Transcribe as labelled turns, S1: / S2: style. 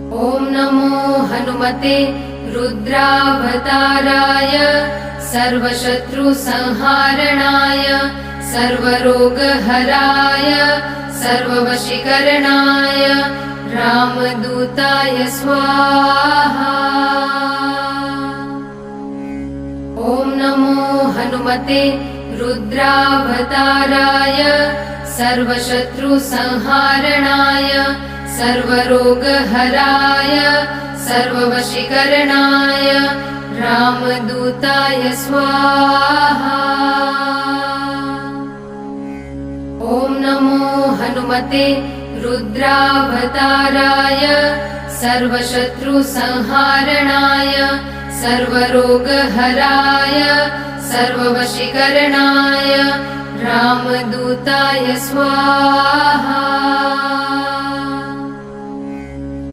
S1: ॐ नमो हनुमते रुद्रावताराय सर्वशत्रुसंहारणाय सर्वरोगहराय सर्ववशीकरणाय रामदूताय स्वाहा। ॐ नमो हनुमते रुद्रावताराय सर्वशत्रुसंहारणाय सर्वरोगहराय सर्ववशीकरणाय रामदूताय स्वाहा। ॐ नमो हनुमते रुद्रावताराय सर्वशत्रुसंहारणाय सर्वरोगहराय सर्ववशीकरणाय रामदूताय स्वाहा।